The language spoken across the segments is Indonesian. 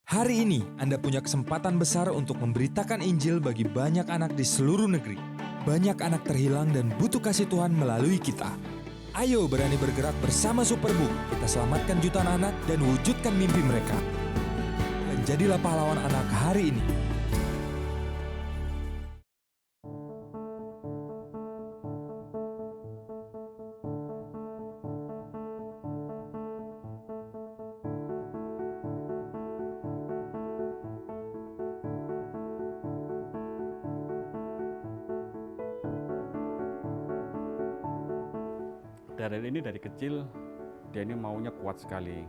Hari ini Anda punya kesempatan besar untuk memberitakan Injil bagi banyak anak di seluruh negeri. Banyak anak terhilang dan butuh kasih Tuhan melalui kita. Ayo berani bergerak bersama Superbook. Kita selamatkan jutaan anak dan wujudkan mimpi mereka. Dan jadilah pahlawan anak hari ini. Darel ini dari kecil dia ini maunya kuat sekali.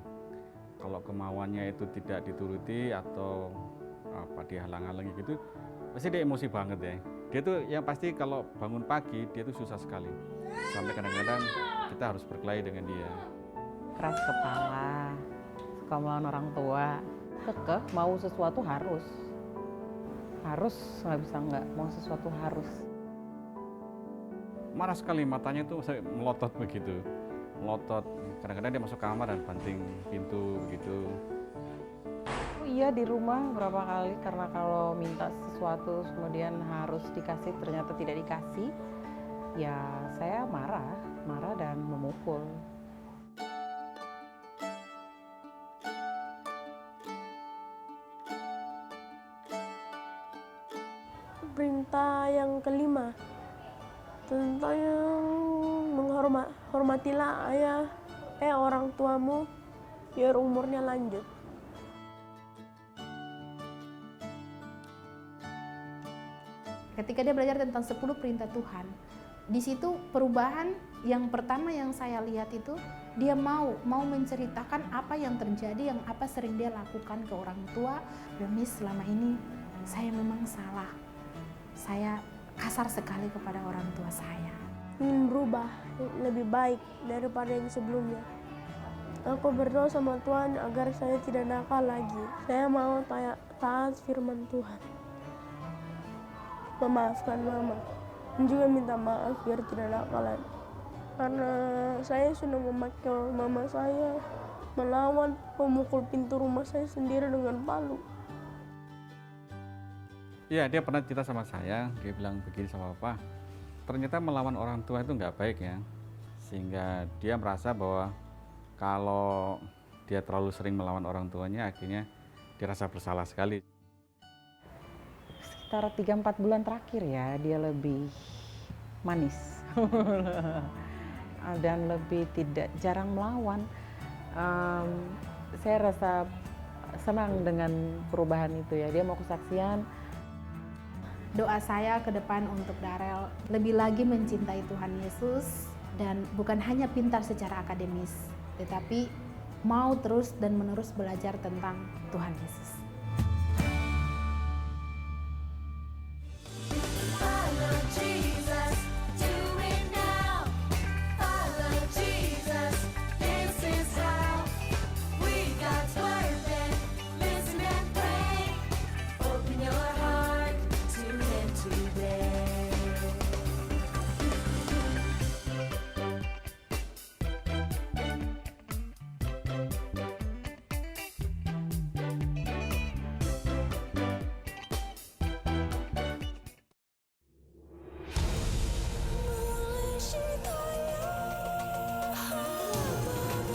Kalau kemauannya itu tidak dituruti atau dihalang-halangi gitu, pasti dia emosi banget ya. Dia tuh yang pasti kalau bangun pagi dia tuh susah sekali. Sampai kadang-kadang kita harus berkelahi dengan dia. Keras kepala, suka melawan orang tua, kekeh mau sesuatu harus, nggak bisa nggak mau sesuatu harus. Marah sekali, matanya tuh melotot begitu, melotot. Kadang-kadang dia masuk kamar dan banting pintu begitu. Oh iya, di rumah berapa kali karena kalau minta sesuatu kemudian harus dikasih ternyata tidak dikasih, ya saya marah dan memukul. Perintah yang kelima tentang yang hormatilah orang tuamu biar umurnya lanjut. Ketika dia belajar tentang 10 perintah Tuhan, di situ perubahan yang pertama yang saya lihat itu dia mau menceritakan apa yang terjadi, yang apa sering dia lakukan ke orang tua. Miss, selama ini saya memang salah. Saya kasar sekali kepada orang tua saya. Ingin berubah lebih baik daripada yang sebelumnya. Aku berdoa sama Tuhan agar saya tidak nakal lagi. Saya mau taat firman Tuhan. Memaafkan mama. Dan juga minta maaf biar tidak nakal lagi. Karena saya sudah memakai mama saya melawan pemukul pintu rumah saya sendiri dengan palu. Iya, dia pernah cerita sama saya, dia bilang begini sama Papa, ternyata melawan orang tua itu nggak baik ya. Sehingga dia merasa bahwa kalau dia terlalu sering melawan orang tuanya, akhirnya dia rasa bersalah sekali. Sekitar 3-4 bulan terakhir ya, dia lebih manis dan lebih tidak jarang melawan. Saya rasa senang dengan perubahan itu ya, dia mau kesaksian. Doa saya ke depan untuk Darel lebih lagi mencintai Tuhan Yesus dan bukan hanya pintar secara akademis, tetapi mau terus dan menerus belajar tentang Tuhan Yesus.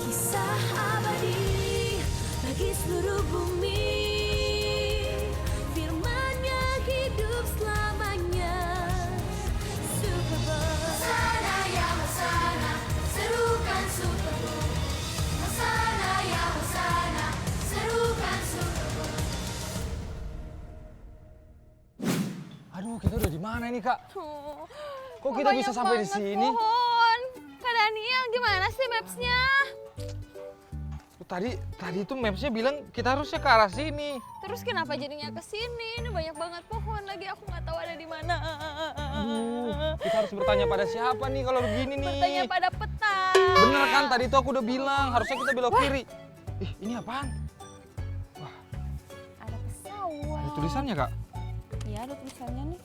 Kisah abadi bagi seluruh bumi, firman-Nya hidup selamanya. Superbook. Hosana ya Hosana, serukan Superbook. Hosana ya Hosana, serukan Superbook. Aduh, kita udah di mana ini, Kak? Tuh, Kok kita bisa sampai di sini? Pohon. Kak Daniel, gimana sih mapsnya? Tadi itu mapsnya bilang kita harusnya ke arah sini. Terus kenapa jadinya ke sini? Ini banyak banget pohon lagi, aku nggak tahu ada di mana. Kita harus bertanya pada siapa nih kalau begini nih? Bertanya pada peta. Bener kan, tadi itu aku udah bilang, harusnya kita belok kiri. Ih, ini apaan? Ada pesawat. Ada tulisannya, Kak? Iya, ada tulisannya nih.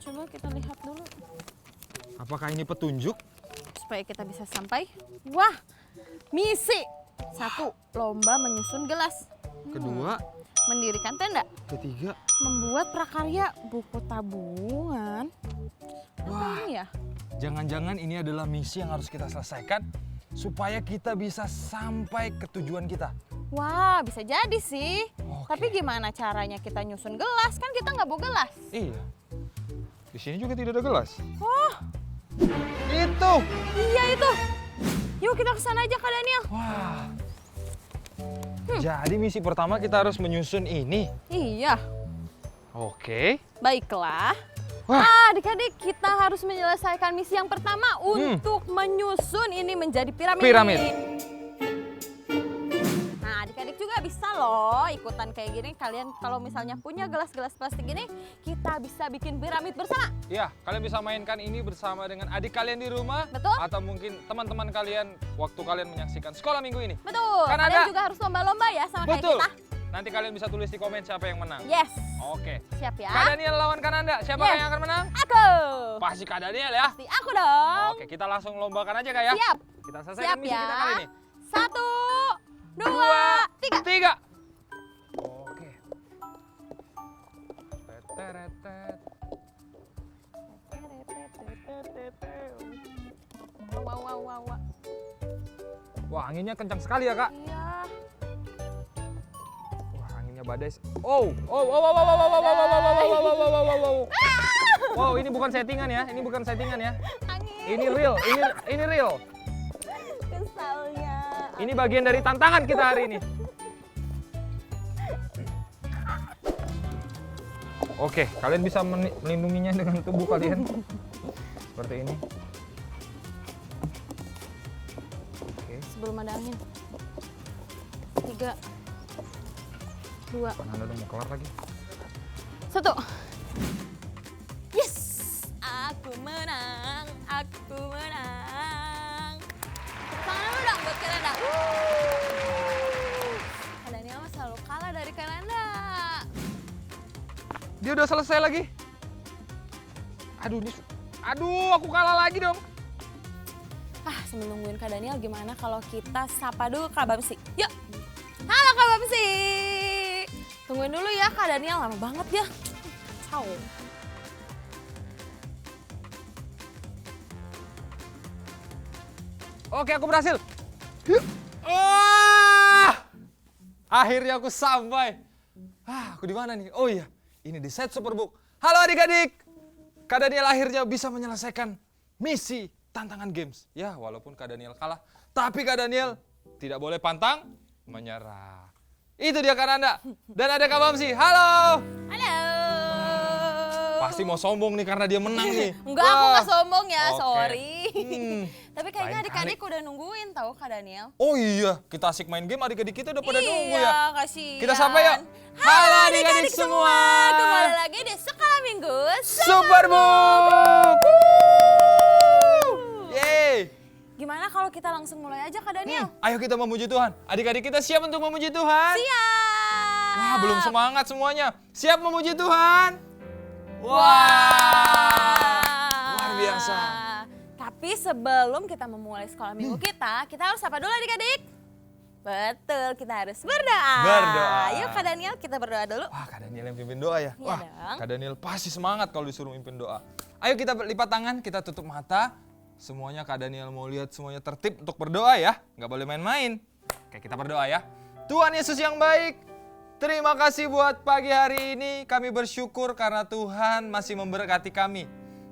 Coba kita lihat dulu. Apakah ini petunjuk? Supaya kita bisa sampai. Wah, misi. 1. Lomba menyusun gelas. Kedua, mendirikan tenda, Ketiga, membuat prakarya buku tabungan. wah, Apa ini ya? jangan-jangan ini adalah misi yang harus kita selesaikan supaya kita bisa sampai ke tujuan kita. Wah, bisa jadi sih. Oke. Tapi gimana caranya kita nyusun gelas? Kan kita nggak bawa gelas. Iya. Di sini juga tidak ada gelas. Oh, Itu. iya itu. Yuk kita ke sana aja Kak Daniel. Wah. Jadi misi pertama kita harus menyusun ini. Iya, Oke. baiklah. Wah. Adik-adik, kita harus menyelesaikan misi yang pertama untuk menyusun ini menjadi piramid. Piramid. Nah, adik-adik juga bisa loh ikutan kayak gini. Kalian kalau misalnya punya gelas-gelas plastik ini, kita bisa bikin piramid bersama. Ya, kalian bisa mainkan ini bersama dengan adik kalian di rumah. Betul. Atau mungkin teman-teman kalian waktu kalian menyaksikan sekolah minggu ini. Betul. Kan Kalian ada- juga harus lomba-lomba ya sama Betul. kayak kita. Nanti kalian bisa tulis di komen siapa yang menang. Yes. Oke. Siap ya? Kak Daniel lawan Kananda. Siapa Yes. yang akan menang? Aku. Pasti Kak Daniel ya. Pasti aku dong. Oke, kita langsung lombakan aja Kak ya. Siap. Kita selesaikan Siap misi ya. kita kali ini. 1, 2, 3. 3. Oke. Teteretet. Wow. Wah, anginnya kencang sekali ya, Kak. Iya. Wah, anginnya badai. Wow, wow, ini bukan settingan ya. Ini bukan settingan ya. Angin. Ini real, ini real. Kesalnya. Ini bagian dari tantangan kita hari ini. Oke, kalian bisa melindunginya dengan tubuh kalian. Seperti ini. Oke, Sebelum ada angin. 3, 2, Anda udah mau kelar lagi. 1. Yes! Aku menang. Tangan dulu dong buat Kananda. Kak Daniel mah selalu kalah dari Kananda. Dia udah selesai lagi. Aduh, aku kalah lagi dong. Sambil nungguin Kak Daniel, gimana kalau kita sapa dulu Kak Bamsi? Yuk! Halo Kak Bamsi! Tungguin dulu ya Kak Daniel, lama banget ya. Ciao. Oke, aku berhasil. Wah! Akhirnya aku sampai. Aku di mana nih? Oh iya, ini di set Superbook. Halo adik-adik. Kak Daniel akhirnya bisa menyelesaikan misi tantangan games. Ya, walaupun Kak Daniel kalah, tapi Kak Daniel tidak boleh pantang menyerah. Itu dia Kananda. Dan ada Kak Bamsi. Halo. Halo. Pasti mau sombong nih karena dia menang nih. Enggak, aku Wah. nggak sombong ya, Oke. sorry. Tapi kayaknya lain adik-adik udah nungguin tahu Kak Daniel. Oh iya, kita asik main game, adik-adik kita udah pada nunggu ya. Iya, kasihan. Kita sapa yuk. Halo adik-adik semua. Kembali lagi di Sekolah Minggu Superbook. Yeay. Gimana kalau kita langsung mulai aja Kak Daniel? Ayo kita memuji Tuhan. Adik-adik kita siap untuk memuji Tuhan? Siap. Wah, belum semangat semuanya. Siap memuji Tuhan? Wah. Luar biasa. Tapi sebelum kita memulai sekolah minggu kita harus apa dulu adik-adik? Betul, kita harus berdoa. Berdoa. Yuk Kak Daniel, kita berdoa dulu. Wah, Kak Daniel yang pimpin doa ya? Iya Wah, dong. Kak Daniel pasti semangat kalau disuruh mimpin doa. Ayo kita lipat tangan, kita tutup mata. Semuanya Kak Daniel mau lihat semuanya tertib untuk berdoa ya. Nggak boleh main-main. Oke, kita berdoa ya. Tuhan Yesus yang baik, terima kasih buat pagi hari ini. Kami bersyukur karena Tuhan masih memberkati kami.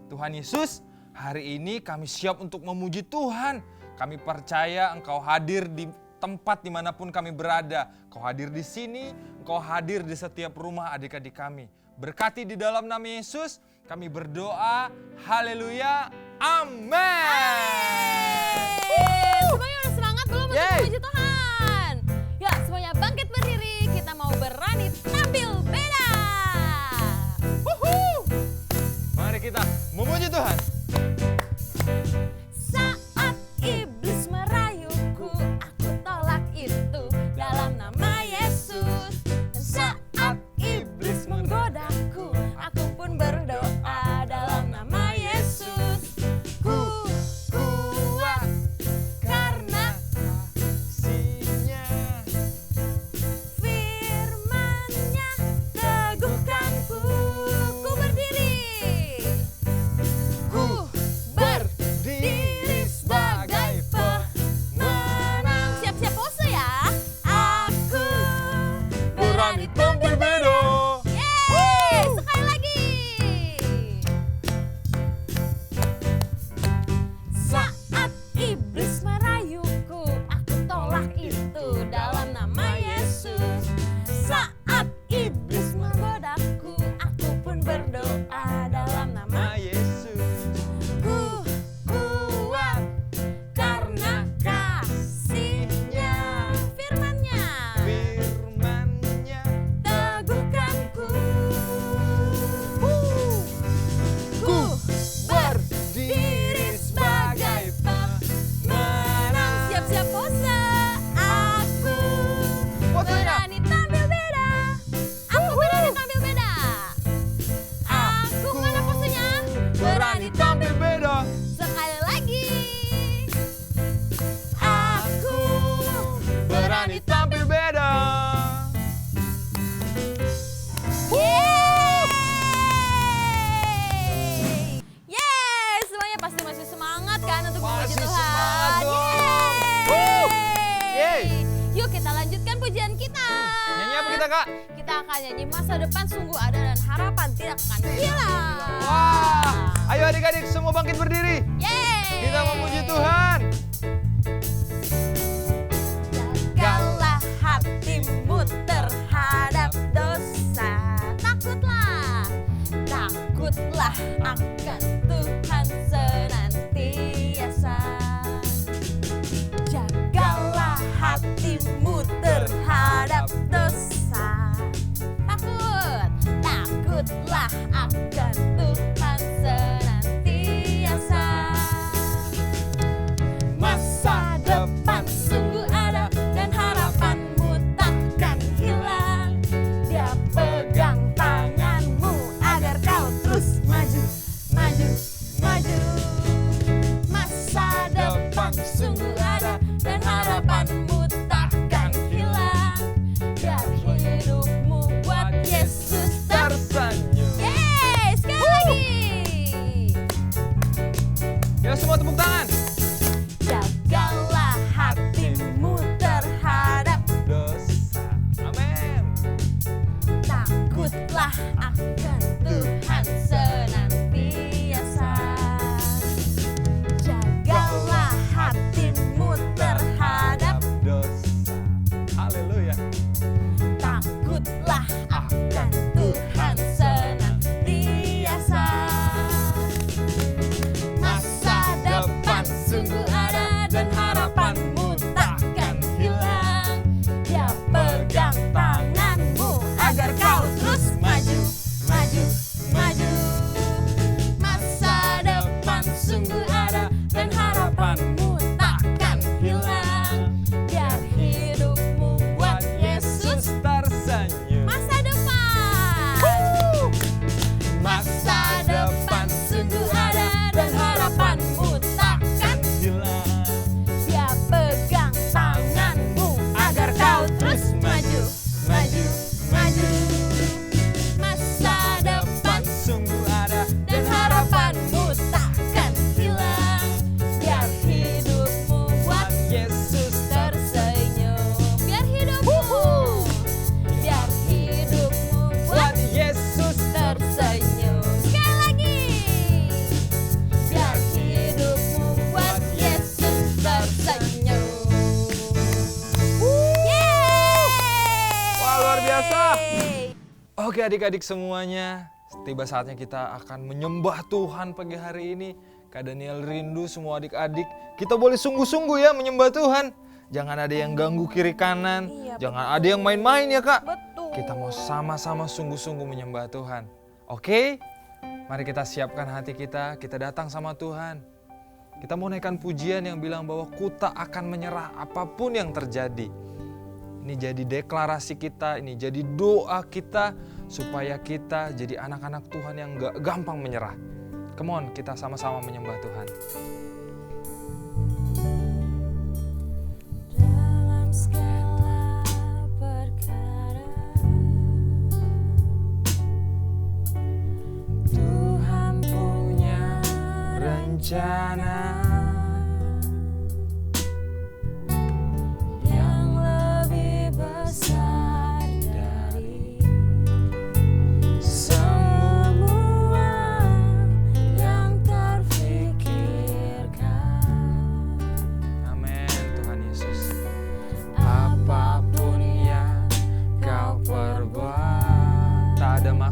Tuhan Yesus, hari ini kami siap untuk memuji Tuhan. Kami percaya Engkau hadir di tempat dimanapun kami berada. Engkau hadir di sini, Engkau hadir di setiap rumah adik-adik kami. Berkati di dalam nama Yesus, kami berdoa. Haleluya. Amin. Semuanya udah semangat belum untuk Yeay. memuji Tuhan? Ya, semuanya bangkit berdiri. Kita mau berani tampil beda. Mari kita memuji Tuhan. Saat iblis merayuku, aku tolak itu dalam nama Yesus. Dan saat iblis menggodaku, aku pun berdoa dalam nama Yesus. Ku kuat karena Kasih-Nya. firman-Nya. berani tampil beda. Yeay, sekali lagi. Saat iblis merayuku, aku tolak itu dalam nama Yesus. Saat iblis menggodaku, aku pun berdoa dalam nama Yesus. Ku kuat karena kasih-Nya, firman-Nya Firman-Nya teguhkanku. Ku berdiri sebagai pemenang. Siap-siap pose. Aku berani tampil beda. Aku berani tampil beda. Aku mana posenya? Berani tampil beda. sekali lagi. Aku Berani tampil beda. Yeay! Yeay! Semuanya pasti masih semangat kan untuk memuji Masih Tuhan? semangat dong. Yeay! Yeay! Yuk kita lanjutkan pujian kita. Nyanyi apa kita, Kak? Kita akan nyanyi masa depan sungguh ada dan harapan tidak akan hilang. Wah, ayo adik-adik semua bangkit berdiri. Yeay! Kita memuji Tuhan. Jagalah hatimu terhadap dosa. Takutlah, takutlah akan Tuhan senantiasa. Jagalah hatimu terhadap dosa. Takut, takutlah akan Tuhan senantiasa. Masa depan sungguh ada dan harapanmu takkan hilang. Dia pegang tanganmu agar kau terus maju, maju, maju. Masa depan sungguh ada dan harapanmu takkan hilang. Biar hidupmu buat Yesus Tersenyum. Yeay, sekali lagi. Ya semua tepuk tangan. Jagalah hatimu terhadap Dosa. Amin. takutlah akan Tuhan senantiasa. Jagalah hatimu terhadap Dosa. Haleluya. takutlah akan Tuhan senantiasa. Masa depan sungguh ada dan harapanmu takkan hilang. Dia pegang tanganmu agar kau terus maju, maju, maju. Masa depan sungguh ada dan harapanmu takkan hilang. Biar hidupmu buat Yesus Tersenyum. masa depan. Masa depan sungguh ada dan harapanmu takkan Hilang. Dia pegang tanganmu agar kau terus maju, maju, maju. Masa depan Sungguh ada dan harapanmu takkan hilang. Biar hidupmu buat Yesus. tersenyum. Biar hidupmu, biar hidupmu buat Yesus. tersenyum. Sekali lagi. Biar hidupmu buat Yesus tersenyum. Yeay! Wah, luar biasa. Oke adik-adik semuanya, tiba saatnya kita akan menyembah Tuhan pagi hari ini. Kak Daniel rindu semua adik-adik, kita boleh sungguh-sungguh ya menyembah Tuhan. Jangan ada yang ganggu kiri kanan, jangan ada yang main-main ya Kak. Betul. Kita mau sama-sama sungguh-sungguh menyembah Tuhan. Oke? Mari kita siapkan hati kita datang sama Tuhan. Kita mau naikkan pujian yang bilang bahwa ku tak akan menyerah apapun yang terjadi. Ini jadi deklarasi kita, ini jadi doa kita supaya kita jadi anak-anak Tuhan yang gak gampang menyerah. Come on, kita sama-sama menyembah Tuhan. Dalam segala perkara Tuhan punya Rencana yang lebih besar dari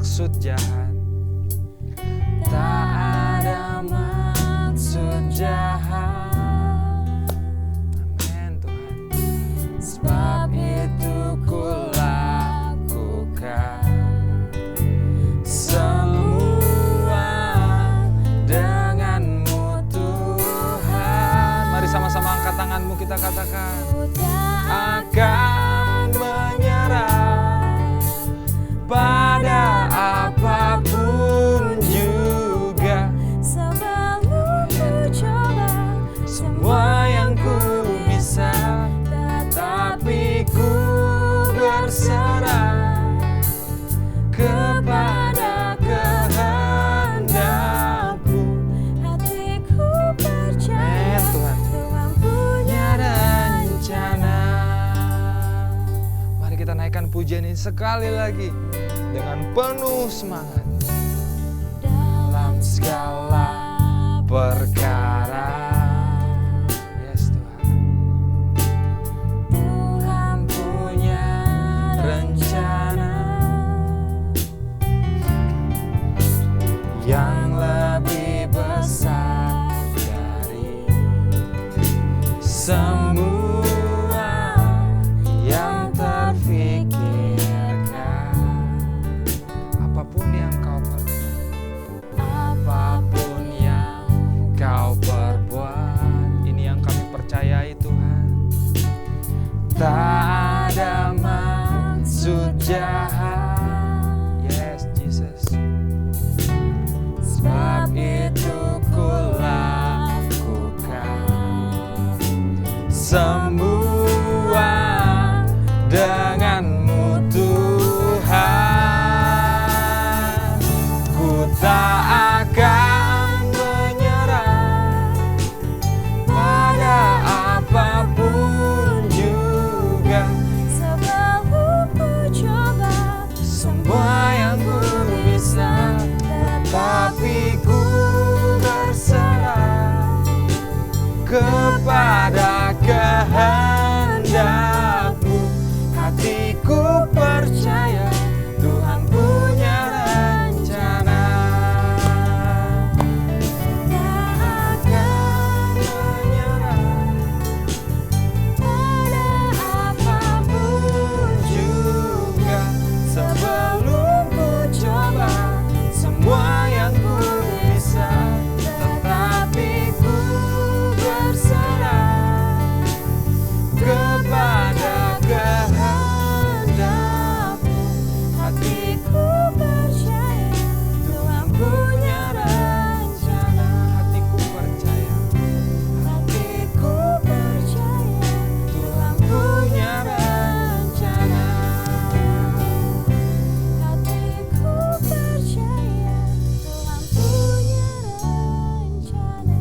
maksud jahat. Tak ada maksud jahat. Amin Tuhan. Sebab itu ku lakukan semua denganmu Tuhan. Mari sama-sama angkat tanganmu, kita katakan. Akan menyerah pada apapun juga. Sebelum ku coba Semua yang ku bisa, tapi ku berserah kepada kehendakmu. hatiku percaya Amin Tuhan. Tuhan punya Rencana. Mari kita naikkan pujian ini sekali lagi dengan penuh semangat. Dalam segala perkara, yes Tuhan, Tuhan punya rencana yang lebih besar dari semua yang terfikirkan. Apapun yang kau perbuat, apapun yang kau perbuat, ini yang kami percayai Tuhan. Tak ada maksud jahat, yes Jesus. Sebab itu ku lakukan semua denganmu Tuhan. Ku tak akan menyerah pada apapun juga. Sebelum ku coba Semua yang ku bisa, tapi ku berserah kepada kehendakmu. Hatiku percaya Tuhan punya rencana. Tak akan menyerah pada apapun juga. Sebelum ku coba semua yang ku bisa, tetapi ku berserah kepada kehendakmu. Hatiku percaya Tuhan punya rencana. Hatiku percaya, hatiku percaya Tuhan punya rencana. hatiku percaya Tuhan punya rencana.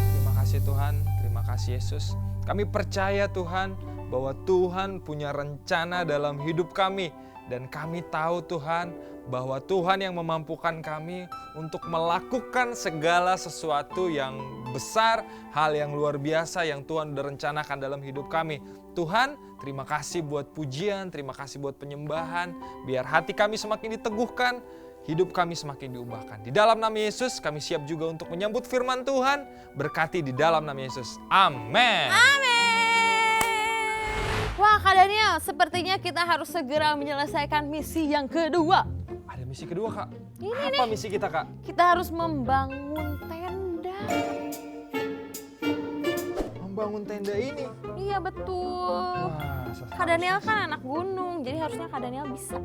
Terima kasih Tuhan, terima kasih Yesus. Kami percaya Tuhan bahwa Tuhan punya rencana dalam hidup kami. Dan kami tahu Tuhan bahwa Tuhan yang memampukan kami untuk melakukan segala sesuatu yang besar, hal yang luar biasa yang Tuhan sudah rencanakan dalam hidup kami. Tuhan, terima kasih buat pujian, terima kasih buat penyembahan. Biar hati kami semakin diteguhkan, hidup kami semakin diubahkan. Di dalam nama Yesus, kami siap juga untuk menyambut firman Tuhan. Berkati di dalam nama Yesus. Amin. Wah Kak Daniel, sepertinya kita harus segera menyelesaikan misi yang kedua. Ada misi kedua, Kak. Ini Apa misi kita, Kak? Kita harus membangun tenda. Membangun tenda ini. Iya betul. Wah, Kak Daniel kan anak gunung, jadi harusnya Kak Daniel bisa.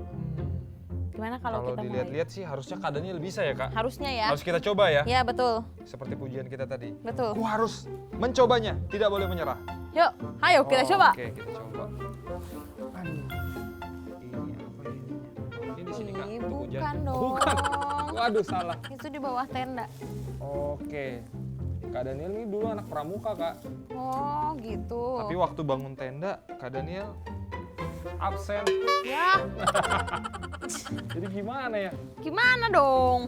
Gimana kalau kita mulai? dilihat-lihat sih harusnya Kak Daniel bisa ya, Kak? Harusnya ya. Harus kita coba ya? Ya betul, Seperti pujian kita tadi. betul. Aku harus mencobanya, tidak boleh menyerah. Yuk, ayo kita coba. Oke, kita coba. Aduh. Ini apa ini? Ini di sini, Kak. Ih, untuk hujan. bukan dong. Bukan. Waduh, salah. Itu di bawah tenda. Oke. Kak Daniel ini dulu anak pramuka, Kak. Oh gitu. Tapi waktu bangun tenda, Kak Daniel absen. Ya, Jadi gimana ya? gimana dong?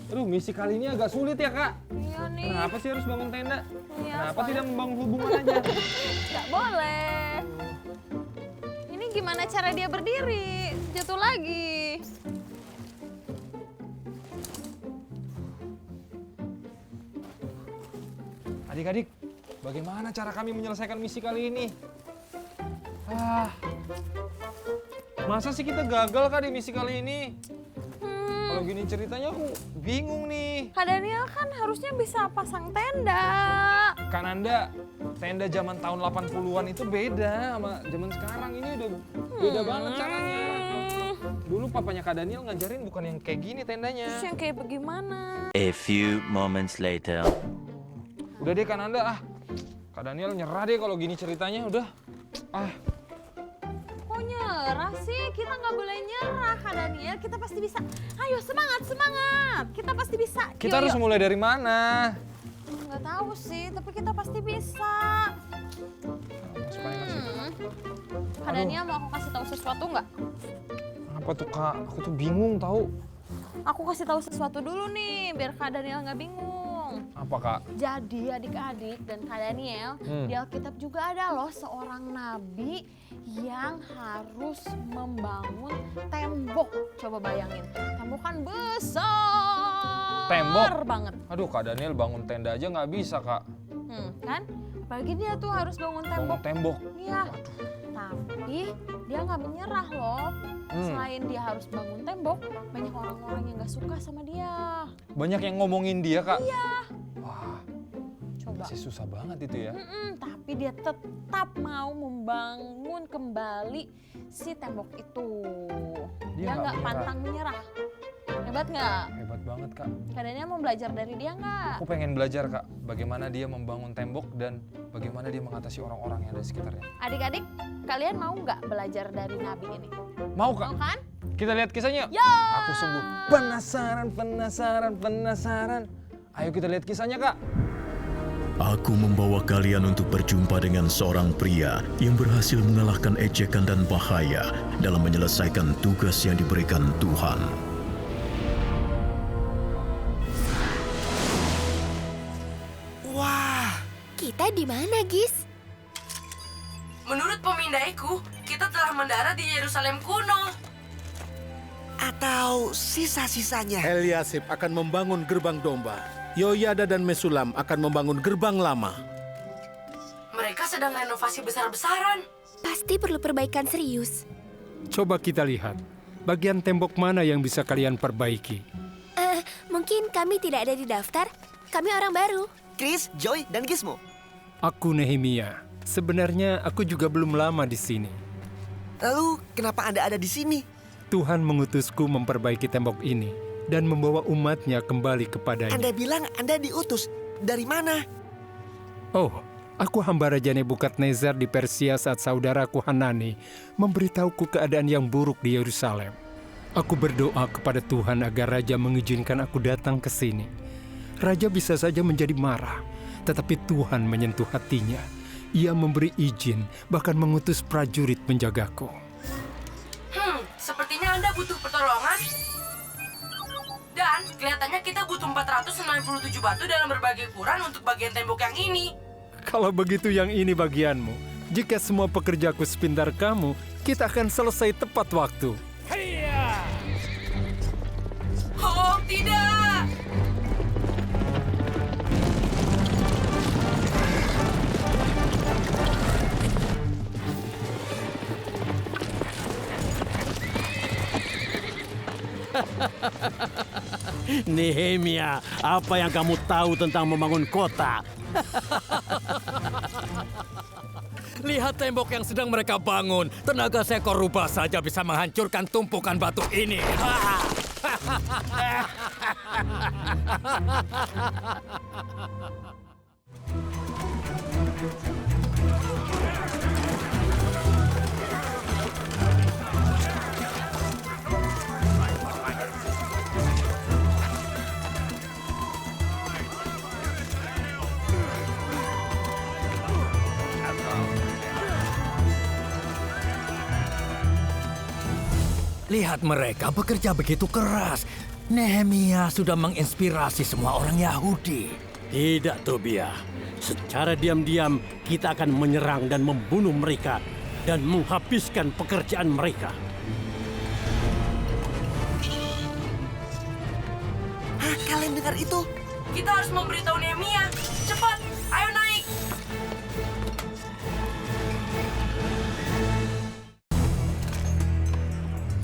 Aduh, misi kali ini agak sulit ya, Kak. Iya nih. Kenapa sih harus bangun tenda? Iya, Kenapa soalnya tidak membangun hubungan aja? nggak boleh. Ini gimana cara dia berdiri? Jatuh lagi. Adik-adik, bagaimana cara kami menyelesaikan misi kali ini? Masa sih kita gagal Kak di misi kali ini? Kalau gini ceritanya aku bingung nih. Kak Daniel kan harusnya bisa pasang tenda. Kan Anda, tenda zaman tahun 80-an itu beda sama zaman sekarang. Ini udah beda banget caranya. Dulu papanya Kak Daniel ngajarin bukan yang kayak gini tendanya. Terus yang kayak bagaimana? A few moments later. Udah deh kan Anda, Kak Daniel nyerah deh kalau gini ceritanya, udah. Kok nyerah sih? Kita nggak boleh nyerah, Kak Daniel. Kita pasti bisa. Ayo semangat, semangat. Kita pasti bisa. Kita harus mulai dari mana? Nggak tahu sih, tapi kita pasti bisa. Masukannya masih. Kak Daniel mau aku kasih tahu sesuatu nggak? Apa tuh Kak? Aku tuh bingung tahu. Aku kasih tahu sesuatu dulu nih, biar Kak Daniel nggak bingung. Apa Kak? Jadi adik-adik dan Kak Daniel, di Alkitab juga ada loh seorang nabi yang harus membangun tembok. Coba bayangin, tembok kan besar Tembok? banget. Aduh Kak Daniel bangun tenda aja nggak bisa Kak. Kan? Apalagi dia tuh harus bangun tembok. Bangun tembok. Iya. Tapi dia nggak menyerah loh. Selain dia harus bangun tembok, banyak orang-orang yang nggak suka sama dia. Banyak yang ngomongin dia Kak. Iya. Wah, Coba. masih susah banget itu ya. Tapi dia tetap mau membangun kembali si tembok itu. Dia Dia nggak nggak menyerah. pantang menyerah. Hebat nggak? Hebat banget Kak. Kadangnya mau belajar dari dia nggak? Aku pengen belajar Kak, bagaimana dia membangun tembok dan bagaimana dia mengatasi orang-orang yang ada di sekitarnya. Adik-adik, kalian mau nggak belajar dari nabi ini? Mau Kak? Mau kan? Kita lihat kisahnya. Ya! Aku sungguh penasaran. Ayo kita lihat kisahnya Kak. Aku membawa kalian untuk berjumpa dengan seorang pria yang berhasil mengalahkan ejekan dan bahaya dalam menyelesaikan tugas yang diberikan Tuhan. Wah, kita di mana, Gis? Menurut pemindaiku, kita telah mendarat di Yerusalem kuno. Atau sisa-sisanya? Eliasib akan membangun gerbang domba. Yoyada dan Mesulam akan membangun gerbang lama. Mereka sedang renovasi besar-besaran. Pasti perlu perbaikan serius. Coba kita lihat, bagian tembok mana yang bisa kalian perbaiki? Mungkin kami tidak ada di daftar. Kami orang baru. Chris, Joy, dan Gizmo. Aku Nehemia. Sebenarnya aku juga belum lama di sini. Lalu, kenapa Anda ada di sini? Tuhan mengutusku memperbaiki tembok ini dan membawa umatnya kembali kepadanya. Anda bilang Anda diutus. Dari mana? Oh, aku hamba Raja Nebukadnezar di Persia saat saudaraku Hanani memberitahuku keadaan yang buruk di Yerusalem. Aku berdoa kepada Tuhan agar Raja mengizinkan aku datang ke sini. Raja bisa saja menjadi marah, tetapi Tuhan menyentuh hatinya. Ia memberi izin, bahkan mengutus prajurit menjagaku. Sepertinya Anda butuh pertolongan. Dan kelihatannya kita butuh 497 batu dalam berbagai ukuran untuk bagian tembok yang ini. Kalau begitu yang ini bagianmu. Jika semua pekerjaku sepintar kamu, kita akan selesai tepat waktu. Oh, tidak! Nehemia, apa yang kamu tahu tentang membangun kota? Lihat tembok yang sedang mereka bangun. Tenaga seekor rubah saja bisa menghancurkan tumpukan batu ini. Lihat mereka bekerja begitu keras. Nehemia sudah menginspirasi semua orang Yahudi. Tidak, Tobia. Secara diam-diam kita akan menyerang dan membunuh mereka dan menghabiskan pekerjaan mereka. Hah, kalian dengar itu? Kita harus memberitahu Nehemia. Cepat, ayo naik.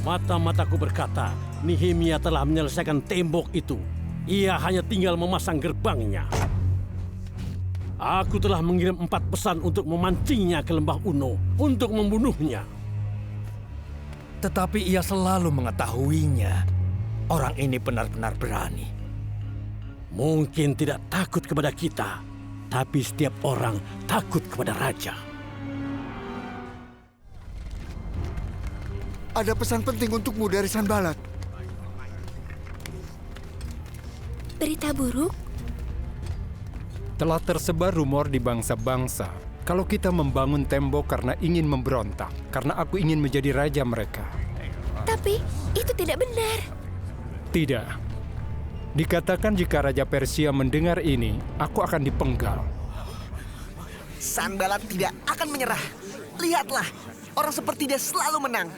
Mata-mataku berkata, Nehemia telah menyelesaikan tembok itu. Ia hanya tinggal memasang gerbangnya. Aku telah mengirim 4 pesan untuk memancingnya ke lembah Uno untuk membunuhnya. Tetapi ia selalu mengetahuinya. Orang ini benar-benar berani. Mungkin tidak takut kepada kita, tapi setiap orang takut kepada raja. Ada pesan penting untukmu dari Sanballat. Berita buruk? Telah tersebar rumor di bangsa-bangsa kalau kita membangun tembok karena ingin memberontak, karena aku ingin menjadi raja mereka. Tapi itu tidak benar. Tidak. Dikatakan jika Raja Persia mendengar ini, aku akan dipenggal. Sanballat tidak akan menyerah. Lihatlah, orang seperti dia selalu menang.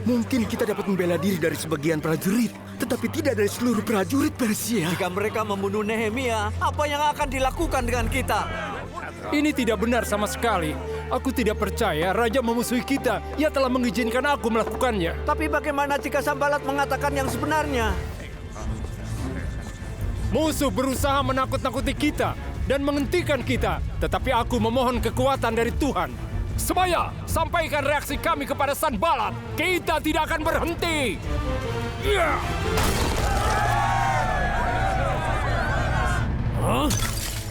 Mungkin kita dapat membela diri dari sebagian prajurit, tetapi tidak dari seluruh prajurit Persia. Jika mereka membunuh Nehemia, apa yang akan dilakukan dengan kita? Ini tidak benar sama sekali. Aku tidak percaya Raja memusuhi kita. Ia telah mengizinkan aku melakukannya. Tapi bagaimana jika Sanballat mengatakan yang sebenarnya? Musuh berusaha menakut-nakuti kita dan menghentikan kita. Tetapi aku memohon kekuatan dari Tuhan. Semaya, sampaikan reaksi kami kepada Sanballat. Kita tidak akan berhenti. Hah?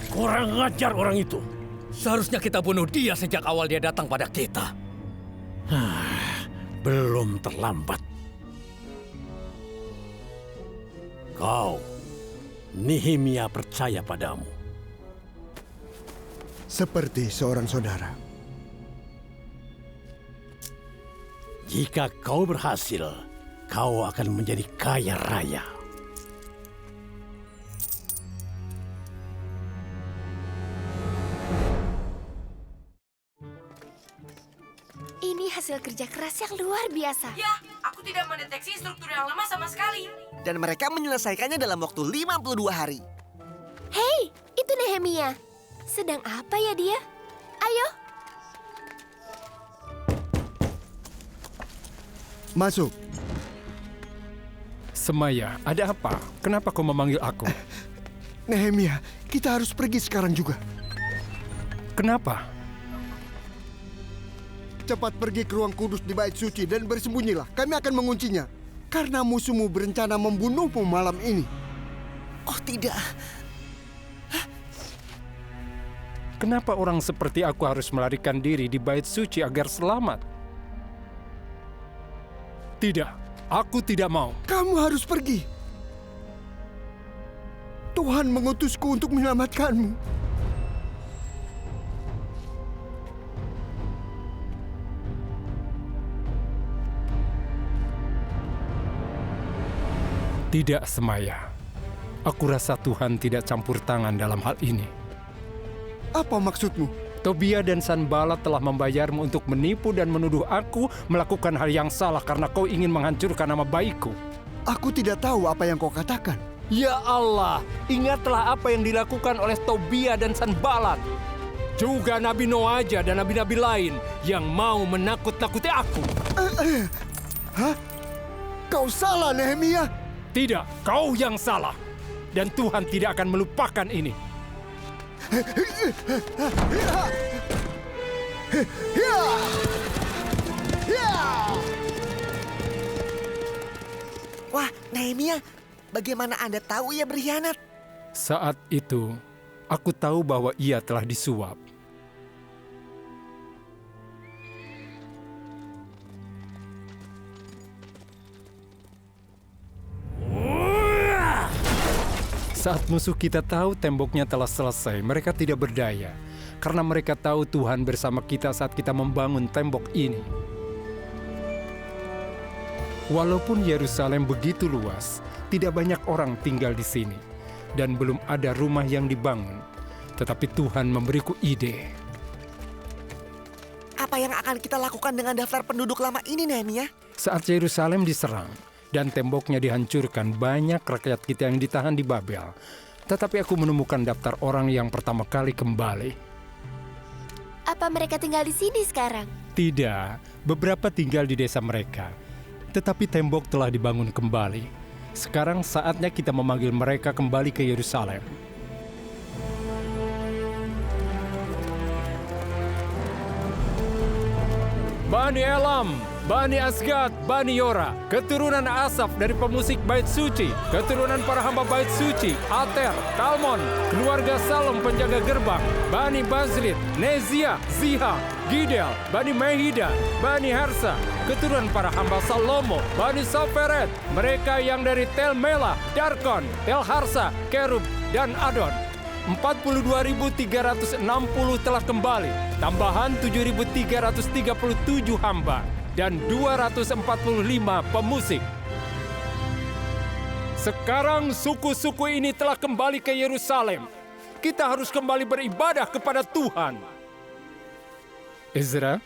Kurang ajar orang itu. Seharusnya kita bunuh dia sejak awal dia datang pada kita. Belum terlambat. Kau, Nehemia percaya padamu. Seperti seorang saudara. Jika kau berhasil, kau akan menjadi kaya raya. Ini hasil kerja keras yang luar biasa. Ya, aku tidak mendeteksi struktur yang lemah sama sekali. Dan mereka menyelesaikannya dalam waktu 52 hari. Hei, itu Nehemia. Sedang apa ya dia? Ayo. Masuk. Semaya, ada apa? Kenapa kau memanggil aku? Nehemia, kita harus pergi sekarang juga. Kenapa? Cepat pergi ke ruang kudus di bait suci dan bersembunyilah. Kami akan menguncinya. Karena musuhmu berencana membunuhmu malam ini. Oh tidak. Kenapa orang seperti aku harus melarikan diri di bait suci agar selamat? Tidak, aku tidak mau. Kamu harus pergi. Tuhan mengutusku untuk menyelamatkanmu. Tidak, Semaya. Aku rasa Tuhan tidak campur tangan dalam hal ini. Apa maksudmu? Tobia dan Sanballat telah membayarmu untuk menipu dan menuduh aku melakukan hal yang salah karena kau ingin menghancurkan nama baikku. Aku tidak tahu apa yang kau katakan. Ya Allah, ingatlah apa yang dilakukan oleh Tobia dan Sanballat. Juga Nabi Noaja dan nabi-nabi lain yang mau menakut-nakuti aku. Hah? Kau salah, Nehemia. Tidak, kau yang salah. Dan Tuhan tidak akan melupakan ini. Wah, Nehemia, bagaimana Anda tahu ia berkhianat? Saat itu, aku tahu bahwa ia telah disuap. Saat musuh kita tahu temboknya telah selesai, mereka tidak berdaya. Karena mereka tahu Tuhan bersama kita saat kita membangun tembok ini. Walaupun Yerusalem begitu luas, tidak banyak orang tinggal di sini. Dan belum ada rumah yang dibangun. Tetapi Tuhan memberiku ide. yang akan kita lakukan dengan daftar penduduk lama ini, Nehemia? Saat Yerusalem diserang dan temboknya dihancurkan, banyak rakyat kita yang ditahan di Babel. Tetapi aku menemukan daftar orang yang pertama kali kembali. Apa mereka tinggal di sini sekarang? Tidak, beberapa tinggal di desa mereka. Tetapi tembok telah dibangun kembali. Sekarang saatnya kita memanggil mereka kembali ke Yerusalem. Bani Elam, Bani Asgad, Bani Yora, keturunan Asaf dari pemusik Bait Suci, keturunan para hamba Bait Suci, Ater, Talmon, keluarga Salom penjaga gerbang, Bani Bazlit, Nezia, Ziha, Gidel, Bani Mehida, Bani Harsa, keturunan para hamba Salomo, Bani Soferet, mereka yang dari Tel Melah, Darkon, Tel Harsa, Kerub, dan Adon. 42.360 telah kembali, tambahan 7.337 hamba, dan 245 pemusik. Sekarang suku-suku ini telah kembali ke Yerusalem. Kita harus kembali beribadah kepada Tuhan. Ezra,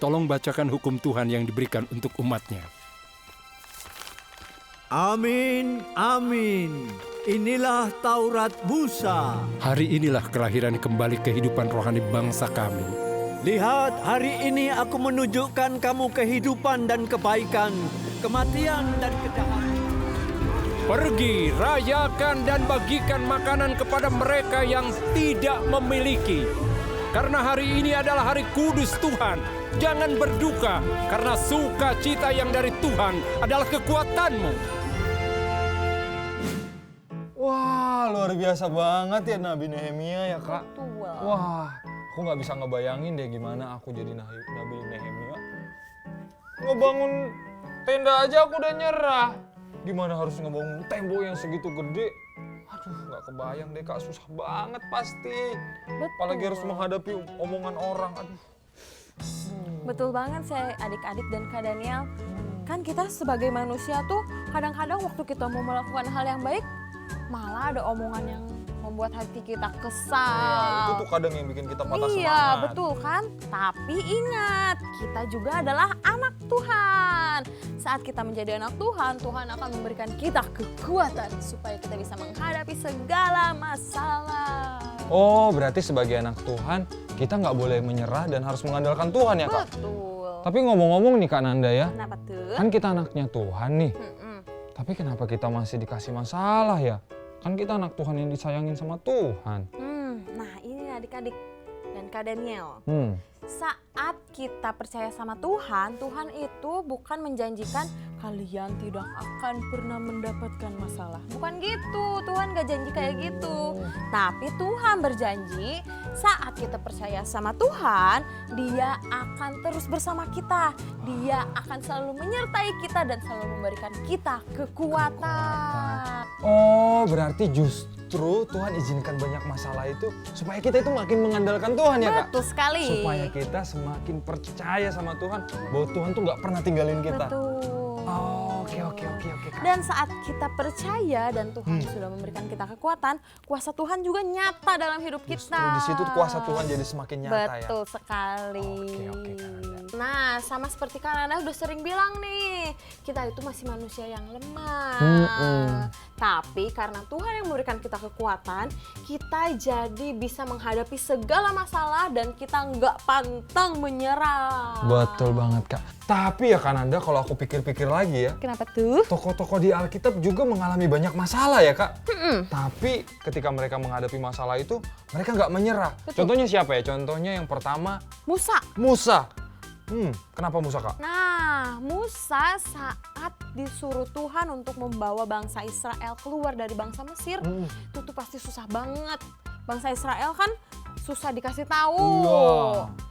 tolong bacakan hukum Tuhan yang diberikan untuk umatnya. Amin, amin. Inilah Taurat Musa. Hari inilah kelahiran kembali kehidupan rohani bangsa kami. Lihat, hari ini aku menunjukkan kamu kehidupan dan kebaikan, kematian dan kejahatan. Pergi, rayakan dan bagikan makanan kepada mereka yang tidak memiliki. Karena hari ini adalah hari kudus Tuhan. Jangan berduka, karena sukacita yang dari Tuhan adalah kekuatanmu. Wah, luar biasa banget ya Nabi Nehemia ya, Kak. Betul. Wah, aku nggak bisa ngebayangin deh gimana aku jadi Nabi Nehemia. Ngebangun tenda aja aku udah nyerah. Gimana harus ngebangun tembok yang segitu gede? Aduh, nggak kebayang deh, Kak. Susah banget pasti. Betul. Apalagi harus menghadapi omongan orang. Aduh. Betul banget saya adik-adik dan Kak Daniel. Kan kita sebagai manusia tuh kadang-kadang waktu kita mau melakukan hal yang baik, malah ada omongan yang membuat hati kita kesal. Ya, itu tuh kadang yang bikin kita patah semangat. Iya, betul kan? Tapi ingat, kita juga adalah anak Tuhan. Saat kita menjadi anak Tuhan, Tuhan akan memberikan kita kekuatan supaya kita bisa menghadapi segala masalah. Oh, berarti sebagai anak Tuhan, kita nggak boleh menyerah dan harus mengandalkan Tuhan ya, Kak? Betul. Tapi ngomong-ngomong nih Kak Nanda ya, Kenapa tuh? kan kita anaknya Tuhan nih. Tapi kenapa kita masih dikasih masalah ya? Kan kita anak Tuhan yang disayangin sama Tuhan. Nah ini adik-adik dan Kak Daniel. Saat kita percaya sama Tuhan, Tuhan itu bukan menjanjikan kalian tidak akan pernah mendapatkan masalah. Bukan gitu, Tuhan gak janji kayak gitu. Tapi Tuhan berjanji saat kita percaya sama Tuhan, Dia akan terus bersama kita. Dia akan selalu menyertai kita dan selalu memberikan kita kekuatan. Oh, berarti justru Tuhan izinkan banyak masalah itu supaya kita itu makin mengandalkan Tuhan ya, Kak? Betul sekali. Supaya kita semakin percaya sama Tuhan bahwa Tuhan tuh nggak pernah tinggalin kita. Betul. Oh, oke, Kak. Dan saat kita percaya dan Tuhan sudah memberikan kita kekuatan, kuasa Tuhan juga nyata dalam hidup kita. Di situ kuasa Tuhan jadi semakin nyata ya. Betul sekali. Oke, Nah, sama seperti Kak Nanda udah sering bilang nih, kita itu masih manusia yang lemah. Tapi karena Tuhan yang memberikan kita kekuatan, kita jadi bisa menghadapi segala masalah dan kita nggak pantang menyerah. Betul banget, Kak. Tapi ya Kak Nanda, kalau aku pikir-pikir lagi ya, kenapa tuh? Tokoh-tokoh di Alkitab juga mengalami banyak masalah ya, Kak. Tapi ketika mereka menghadapi masalah itu, mereka nggak menyerah. Betul. Contohnya siapa ya? Contohnya yang pertama, Musa. Kenapa Musa, Kak? Nah, Musa saat disuruh Tuhan untuk membawa bangsa Israel keluar dari bangsa Mesir, itu tuh pasti susah banget. Bangsa Israel kan susah dikasih tahu,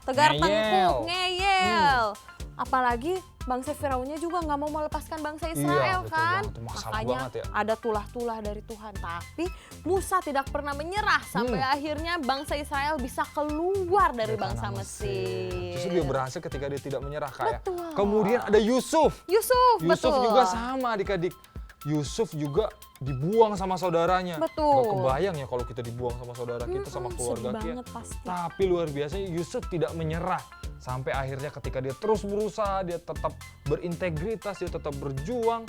tegar tengkuk, ngeyel. Apalagi bangsa Firaunnya juga nggak mau melepaskan bangsa Israel kan. Makanya ya. ada tulah-tulah dari Tuhan. Tapi Musa tidak pernah menyerah sampai akhirnya bangsa Israel bisa keluar dari bangsa Mesir. Justru dia berhasil ketika dia tidak menyerah, Kak. Betul. Kemudian ada Yusuf betul. juga sama adik-adik. Yusuf juga dibuang sama saudaranya. Betul. Gak kebayang ya kalau kita dibuang sama saudara kita, sama keluarga sedih kita. banget pasti. Tapi luar biasa Yusuf tidak menyerah. Sampai akhirnya ketika dia terus berusaha, dia tetap berintegritas, dia tetap berjuang,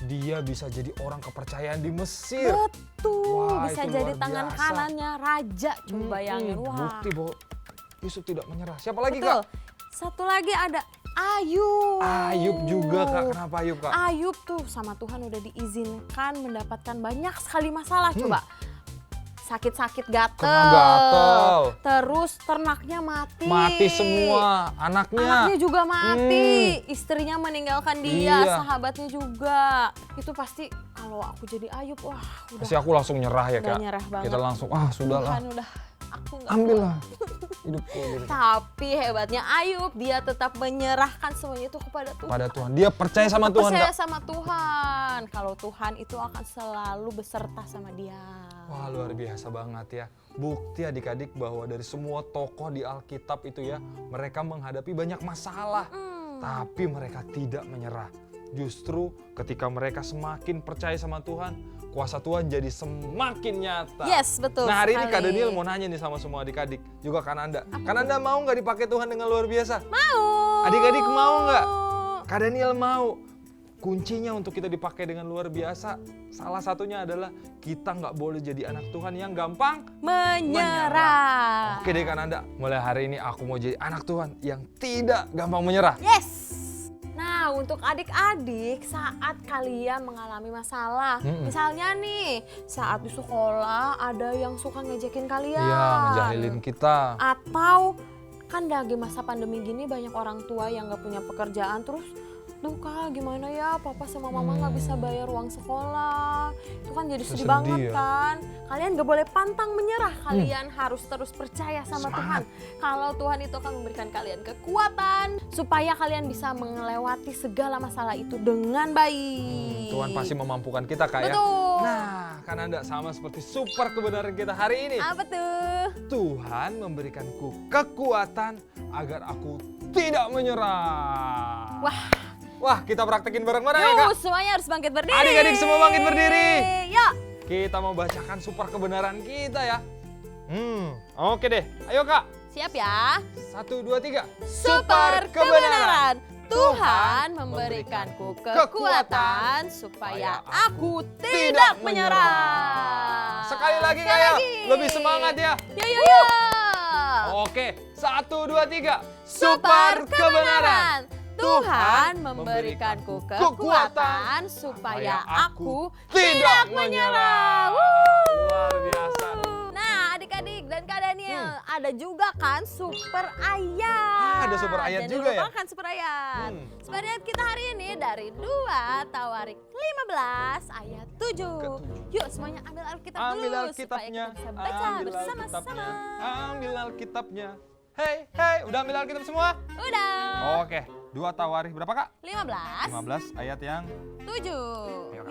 dia bisa jadi orang kepercayaan di Mesir. Betul, Wah, bisa itu jadi luar tangan biasa. kanannya raja. Coba bayangin, wah. Bukti bahwa Yusuf tidak menyerah. Siapa lagi Betul. Kak? Satu lagi ada Ayub. Ayub juga Kak. Kenapa Ayub Kak? Ayub tuh sama Tuhan udah diizinkan mendapatkan banyak sekali masalah. Coba sakit-sakit gatel. Kena gatel. Terus ternaknya mati. Mati semua. Anaknya juga mati. Istrinya meninggalkan dia, Iya. sahabatnya juga. Itu pasti kalau aku jadi Ayub, wah udah. Pasti aku langsung nyerah ya Udah Kak. nyerah banget. Kita langsung sudahlah. Tuhan udah, aku nggak Ambillah kuat. hidupku. Gitu. Tapi hebatnya Ayub, dia tetap menyerahkan semuanya itu kepada Tuhan. Pada Tuhan. Dia percaya sama Tuhan Percaya Kak. sama Tuhan. Kalau Tuhan itu akan selalu beserta sama dia. Wah luar biasa banget ya. Bukti adik-adik bahwa dari semua tokoh di Alkitab itu ya, mereka menghadapi banyak masalah. Tapi mereka tidak menyerah. Justru ketika mereka semakin percaya sama Tuhan, kuasa Tuhan jadi semakin nyata. Yes, betul Nah hari ini sekali. Kak Daniel mau nanya nih sama semua adik-adik, juga Kananda. Kananda mau nggak dipakai Tuhan dengan luar biasa? Mau. Adik-adik mau nggak? Kak Daniel mau. Kuncinya untuk kita dipakai dengan luar biasa, salah satunya adalah kita nggak boleh jadi anak Tuhan yang gampang menyerah. Oke deh Kananda, mulai hari ini aku mau jadi anak Tuhan yang tidak gampang menyerah. Yes. Nah, untuk adik-adik saat kalian mengalami masalah, misalnya nih saat di sekolah ada yang suka ngejekin kalian. Iya, ngejahilin kita. Atau kan lagi masa pandemi gini banyak orang tua yang nggak punya pekerjaan, terus duh Kak gimana ya papa sama mama nggak bisa bayar uang sekolah. Itu kan jadi sedih banget ya. kan. Kalian nggak boleh pantang menyerah, kalian harus terus percaya sama Tuhan. Kalau Tuhan itu akan memberikan kalian kekuatan supaya kalian bisa melewati segala masalah itu dengan baik. Tuhan pasti memampukan kita Kak ya. Betul. Nah Kananda sama seperti super kebenaran kita hari ini. Apa tuh? Tuhan memberikanku kekuatan agar aku tidak menyerah. Wah, kita praktekin bareng-bareng ya Kak. Yuk, semuanya harus bangkit berdiri. Adik-adik semua bangkit berdiri. Yuk. Kita mau bacakan super kebenaran kita ya. Oke deh. Ayo Kak. Siap ya. 1, 2, 3. Super kebenaran. Tuhan memberikanku kekuatan supaya aku tidak menyerah. Sekali lagi Kak ya. Lebih semangat ya. Yo. Oke. 1, 2, 3. Super kebenaran. Tuhan memberikanku kekuatan supaya aku tidak menyerah. Luar biasa. Nah, adik-adik dan Kak Daniel, ada juga kan super ayat. Ada super ayat Jangan juga ya? dilupakan super ayat. Super ayat kita hari ini dari 2 Tawarik 15 ayat 7. Yuk semuanya ambil Alkitab dulu Ambil supaya Alkitabnya. kita bisa baca Ambil bersama-sama. Ambil Alkitabnya. Hei, udah ambil Alkitab semua? Udah. Oke, 2 Tawarikh berapa Kak? 15 ayat yang 7.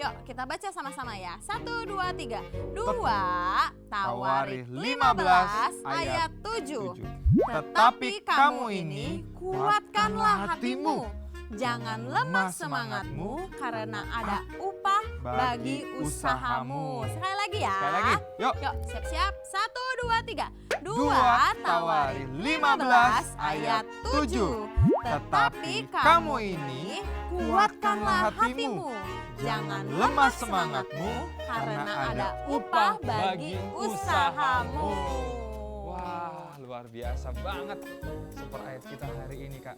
Yuk kita baca sama-sama ya. 1, 2, 3. 2 Tawarikh 15 ayat 7. Tetapi kamu ini kuatkanlah hatimu. Jangan lemah semangatmu karena ada upah bagi usahamu. Sekali lagi ya. Sekali lagi, yuk. Siap-siap. 1, 2, 3. 2 Tawarikh 15 ayat 7. Tetapi kamu ini kuatkanlah hatimu. Jangan lemah semangatmu karena ada upah bagi usahamu. Wah, luar biasa banget super ayat kita hari ini Kak.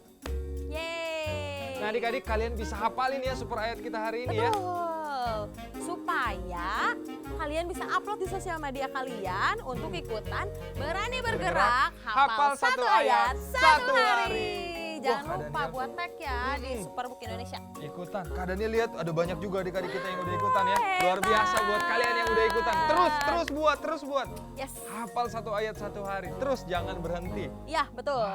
Yeay. Nah adik-adik kalian bisa hafalin ya super ayat kita hari ini ya. Betul. Supaya kalian bisa upload di sosial media kalian untuk ikutan berani bergerak hafal 1 ayat 1 hari. Jangan Kak lupa Daniel. buat tag ya di Superbook Indonesia. Ikutan. Kak Daniel lihat ada banyak juga adik-adik kita yang udah ikutan ya. Luar biasa buat kalian yang udah ikutan. Terus buat. Yes. Hafal 1 ayat 1 hari. Terus jangan berhenti. Ya, betul.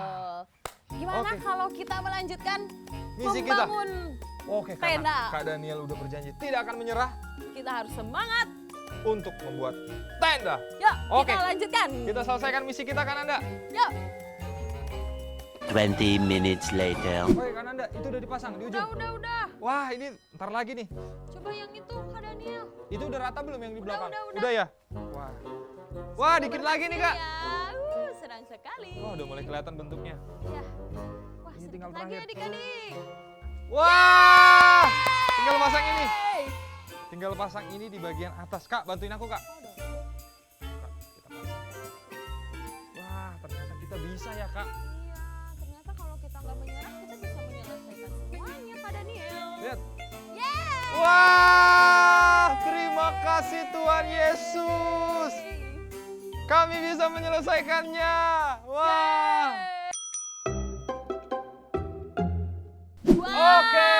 Gimana Oke. kalau kita melanjutkan Misi kita. membangun Oke, tenda? Kak Daniel udah berjanji tidak akan menyerah Kita harus semangat. untuk membuat tenda. Yuk, Oke. kita lanjutkan. Kita selesaikan misi kita kan Anda. Yuk. 20 minutes later. Oke kan Anda, itu udah dipasang di ujung? Udah. Wah, ini ntar lagi nih. Coba yang itu, Kak Daniel. Itu udah rata belum yang di belakang? Udah. Ya? Wah, dikit lagi nih, Kak. Ya, senang sekali. Wah, udah mulai kelihatan bentuknya. Ya. Wah, Ini tinggal sedikit lagi terakhir. adik-adik. Wah, tinggal pasang ini. Tinggal pasang ini di bagian atas. Kak, bantuin aku, Kak. Kak, kita pasang. Wah, ternyata kita bisa ya, Kak. Iya, ternyata kalau kita nggak menyerah, kita bisa menyelesaikan semuanya, Kak Daniel. Lihat. Yeay! Wah, terima kasih Tuhan Yesus. Kami bisa menyelesaikannya. Wah. Oke.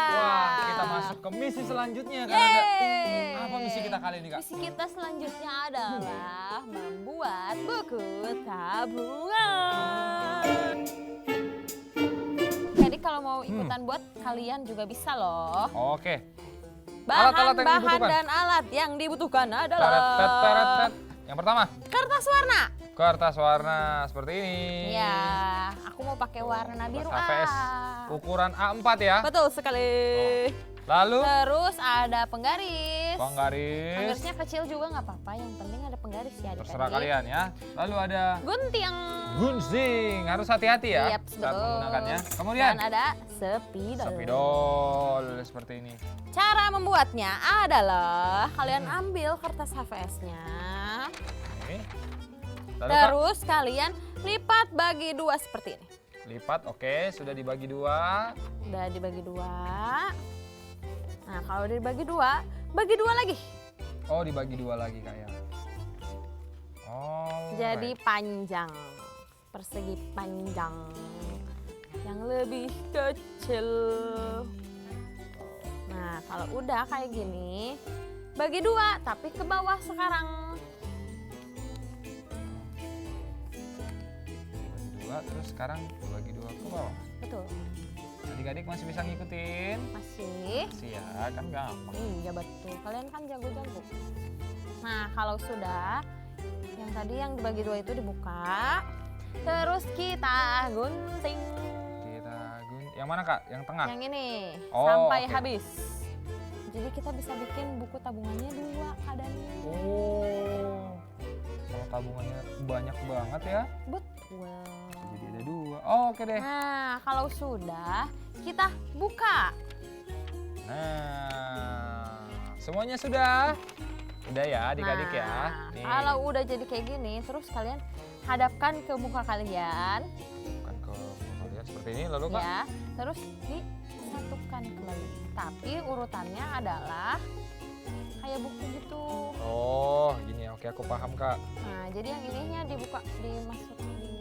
Wah, kita masuk ke misi selanjutnya kan. Apa misi kita kali ini, Kak? Misi kita selanjutnya adalah membuat buku tabungan. Jadi kalau mau ikutan buat, kalian juga bisa loh. Oke. Alat-alat yang Bahan-bahan dibutuhkan. dan alat yang dibutuhkan adalah Teret. Yang pertama, kertas warna. kertas warna seperti ini. Ya, aku mau pakai warna biru. HVS ukuran A4 ya. Betul sekali. Lalu Terus ada penggaris. penggaris. Penggarisnya kecil juga nggak apa-apa, yang penting ada penggaris ya. Terserah kalian ya. Lalu ada Gunting. gunting, harus hati-hati ya Yap, saat betul. menggunakannya. Kemudian Dan ada spidol. spidol seperti ini. Cara membuatnya adalah kalian ambil kertas HVS-nya. Oke. Lalu, Kak, Terus kalian lipat bagi dua seperti ini. lipat, oke, sudah dibagi dua. Udah dibagi dua. Nah, kalau udah dibagi dua, bagi dua lagi. Oh, dibagi dua lagi Kak ya. Oh. Jadi panjang. Persegi panjang. Yang lebih kecil. Nah, kalau udah kayak gini, bagi dua, tapi ke bawah sekarang. Bagi dua, terus sekarang bagi dua ke bawah. Betul. Adik-adik masih bisa ngikutin? Masih. Masih ya, kan gampang. Iya betul, kalian kan jago-jago. Nah, kalau sudah, yang tadi yang dibagi dua itu dibuka, terus kita gunting. Yang mana Kak? Yang tengah? Yang ini, Oh, sampai oke. habis. Jadi kita bisa bikin buku tabungannya dua, Kak Daniel. Oh, kalau tabungannya banyak banget ya? Betul. Jadi ada dua. Oh, oke deh. Nah, kalau sudah, kita buka. Nah, semuanya sudah? Udah ya adik-adik ya? Nah, Nih. kalau udah jadi kayak gini, terus kalian hadapkan ke muka kalian. Bukan ke kalian seperti ini, lalu Kak? Ya, terus disatukan kembali. Tapi urutannya adalah kayak buku gitu. Oh, gini ya. Oke, aku paham Kak. Nah, jadi yang ininya dibuka, dimasukin di...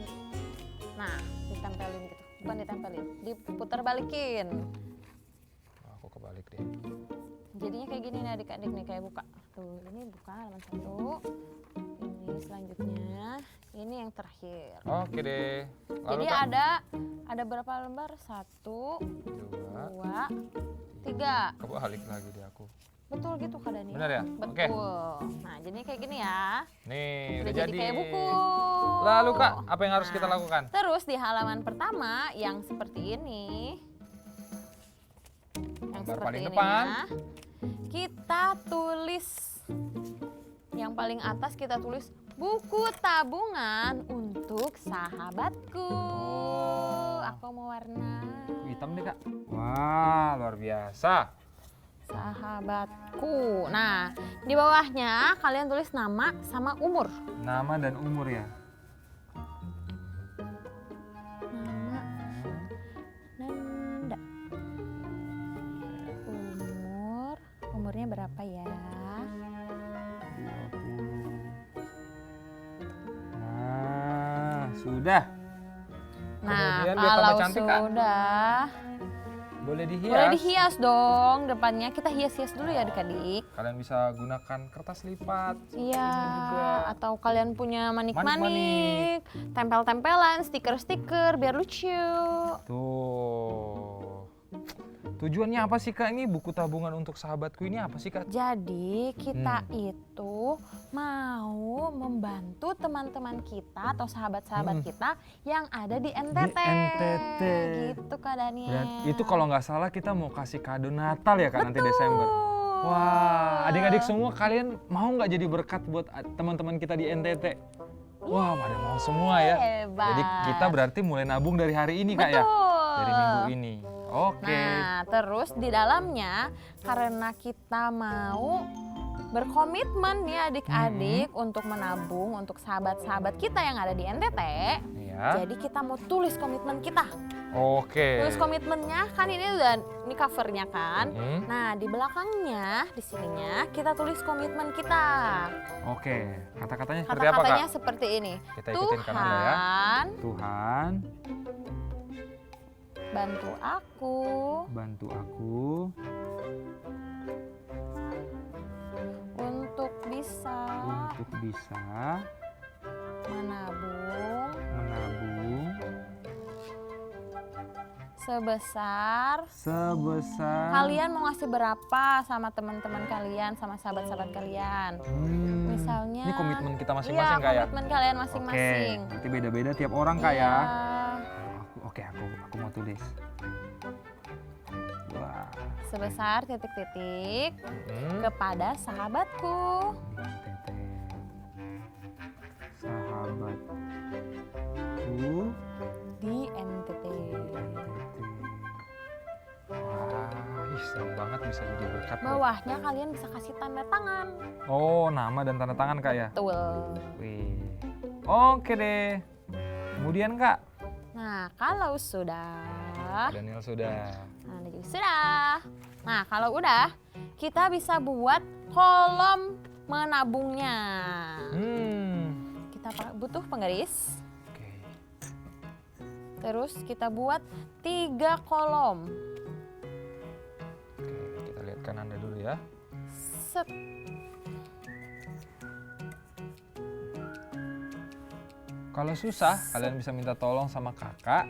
Nah, ditempelin gitu. Bukan ditempelin, diputar balikin. Aku kebalik deh. Jadinya kayak gini nih adik-adik nih, kayak buka. Tuh, ini buka halaman 1. Ini selanjutnya, ini yang terakhir. Oke deh. Lalu Jadi Kak? ada berapa lembar? 1, 2, 3. Kebalik lagi deh aku. Betul gitu Kak Dani. Benar ya? Oke. Betul. Nah, jadi kayak gini ya. Nih, Udah jadi kayak buku. Lalu Kak, apa yang harus kita lakukan? Terus di halaman pertama yang seperti ini. Yang Gambar seperti paling ini depan. ya, kita tulis yang paling atas, kita tulis buku tabungan untuk sahabatku. Aku mau warna Hitam deh Kak. Wah, luar biasa. sahabatku. Nah, di bawahnya kalian tulis nama sama umur. Nama dan umur ya. Nama Nanda. Umurnya berapa ya? Nah, sudah. Nah, Kemudian biar tambah kalau cantik, Kak, sudah, boleh dihias. boleh dihias dong depannya. Kita hias-hias dulu ya adik-adik. Kalian bisa gunakan kertas lipat. Iya, atau kalian punya Manik-manik. manik-manik, tempel-tempelan, stiker-stiker biar lucu. Tuh. Tujuannya apa sih Kak? Ini buku tabungan untuk sahabatku ini apa sih Kak? Jadi kita itu mau mau membantu teman-teman kita atau sahabat-sahabat kita yang ada di NTT. Gitu Kak Daniel. Itu kalau nggak salah kita mau kasih kado Natal ya Kak nanti Desember. Wah, adik-adik semua kalian mau nggak jadi berkat buat teman-teman kita di NTT? Wah, pada mau semua ya. Hebat. Jadi kita berarti mulai nabung dari hari ini Kak ya? Dari minggu ini. Oke. Nah, terus di dalamnya karena kita mau berkomitmen nih adik-adik untuk menabung untuk sahabat-sahabat kita yang ada di NTT. Iya. Jadi kita mau tulis komitmen kita. Oke. Tulis komitmennya kan ini udah ini covernya kan. Nah di belakangnya di sininya kita tulis komitmen kita. Oke. Kata-katanya seperti apa Kak? Kata-katanya seperti ini. Kita ikutin kan Anda ya. Tuhan. Bantu aku. Bantu aku. Untuk bisa menabung sebesar kalian mau ngasih berapa sama teman-teman kalian, sama sahabat-sahabat kalian. Misalnya ini komitmen kita masing-masing Kak ya? Komitmen kalian masing-masing. Oke, nanti beda-beda tiap orang Kak ya? Oke, aku mau tulis. Wah. Sebesar titik-titik kepada sahabatku. Sahabatku di NTT. Wah, seneng banget bisa jadi berkat. Bawahnya kalian bisa kasih tanda tangan. Oh, nama dan tanda tangan Kak ya? Betul. Wih. Oke deh. Kemudian Kak? Nah, kalau sudah. Daniel sudah. Anda juga sudah. Nah, kalau udah, kita bisa buat kolom menabungnya. Kita butuh penggaris. Terus kita buat 3 kolom. Oke, kita lihatkan Anda dulu ya. Set. Kalau susah, kalian bisa minta tolong sama kakak,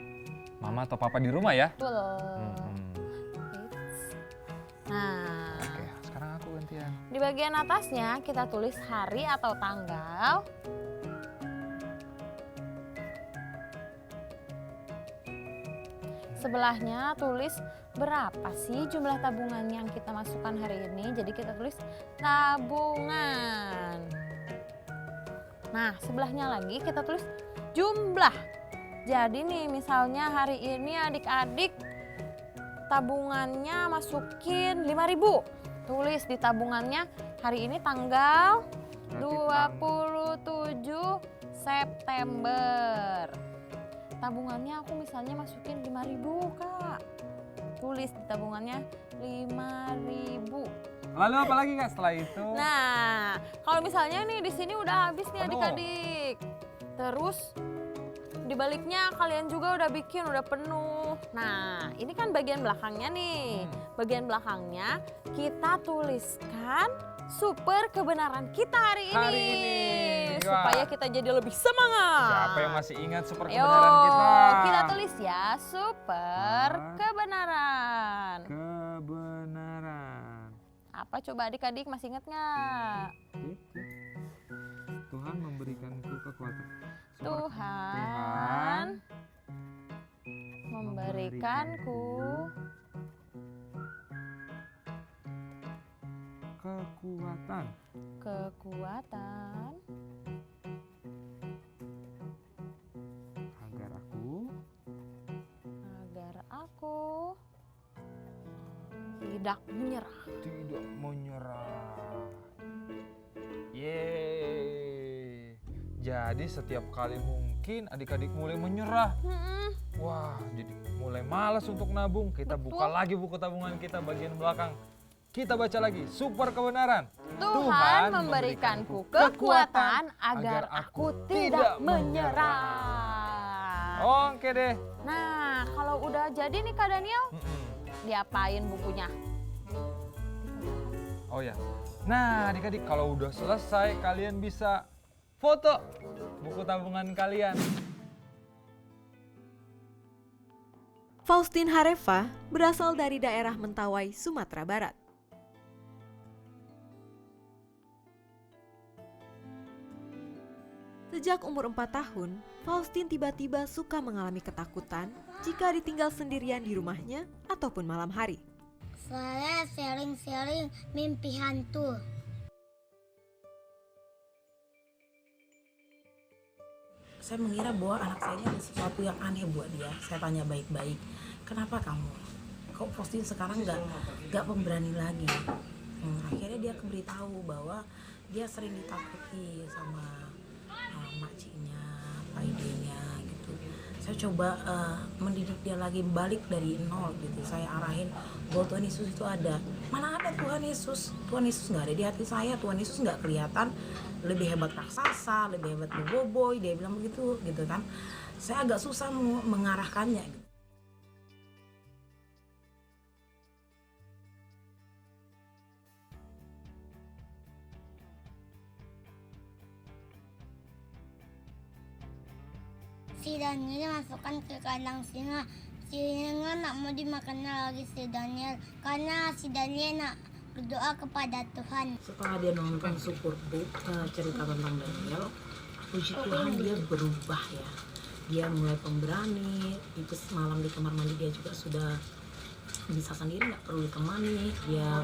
mama atau papa di rumah ya. Betul. Nah, oke, sekarang aku gantian. Di bagian atasnya kita tulis hari atau tanggal. Sebelahnya tulis berapa sih jumlah tabungan yang kita masukkan hari ini. Jadi kita tulis tabungan. Nah, sebelahnya lagi kita tulis jumlah. Jadi nih misalnya hari ini adik-adik tabungannya masukin 5.000. Tulis di tabungannya hari ini tanggal 27 September. Tabungannya aku misalnya masukin 5.000 Kak. Tulis di tabungannya 5.000. Lalu apa lagi Kak setelah itu? Nah, kalau misalnya nih di sini udah habis nih adik-adik. Terus di baliknya kalian juga udah bikin, udah penuh. Nah, ini kan bagian belakangnya nih. Bagian belakangnya kita tuliskan super kebenaran kita hari ini. Supaya kita jadi lebih semangat. Siapa yang masih ingat super kebenaran kita? Kita tulis ya, super kebenaran. Kebenaran. Apa coba adik-adik masih ingat nggak? Tuhan memberikanku kekuatan. Tuhan memberikanku kekuatan. Agar aku tidak menyerah. Tidak menyerah. Yeay. Jadi setiap kali mungkin adik-adik mulai menyerah. Wah, jadi mulai malas untuk nabung. Kita buka lagi buku tabungan kita bagian belakang. Kita baca lagi, super kebenaran. Tuhan memberikanku kekuatan agar aku tidak menyerah. Oke deh. Nah, kalau udah jadi nih Kak Daniel, diapain bukunya? Oh ya. Nah, adik-adik kalau udah selesai kalian bisa foto buku tabungan kalian. Faustin Hareva berasal dari daerah Mentawai, Sumatera Barat. Sejak umur 4 tahun, Faustin tiba-tiba suka mengalami ketakutan jika ditinggal sendirian di rumahnya ataupun malam hari. Saya sering-sering mimpi hantu. Saya mengira bahwa anak saya ini ada sesuatu yang aneh buat dia. Saya tanya baik-baik, kenapa kamu? Kok Faustin sekarang nggak pemberani lagi? Akhirnya dia beritahu bahwa dia sering ditakuti sama makciknya, paidenya gitu. Saya coba mendidik dia lagi balik dari nol gitu. Saya arahin bahwa Tuhan Yesus itu ada. Mana ada Tuhan Yesus? Tuhan Yesus nggak ada di hati saya. Tuhan Yesus nggak kelihatan. Lebih hebat raksasa, lebih hebat boboiboy, dia bilang begitu gitu kan. Saya agak susah mengarahkannya gitu. Si Daniel masukkan ke kandang singa. Si singa nak mau dimakan lagi si Daniel karena si Daniel nak berdoa kepada Tuhan. Setelah dia nonton Superbook cerita tentang Daniel, puji Tuhan dia berubah ya. Dia mulai pemberani, itu semalam di kamar mandi dia juga sudah bisa sendiri, nggak perlu ditemani. Dia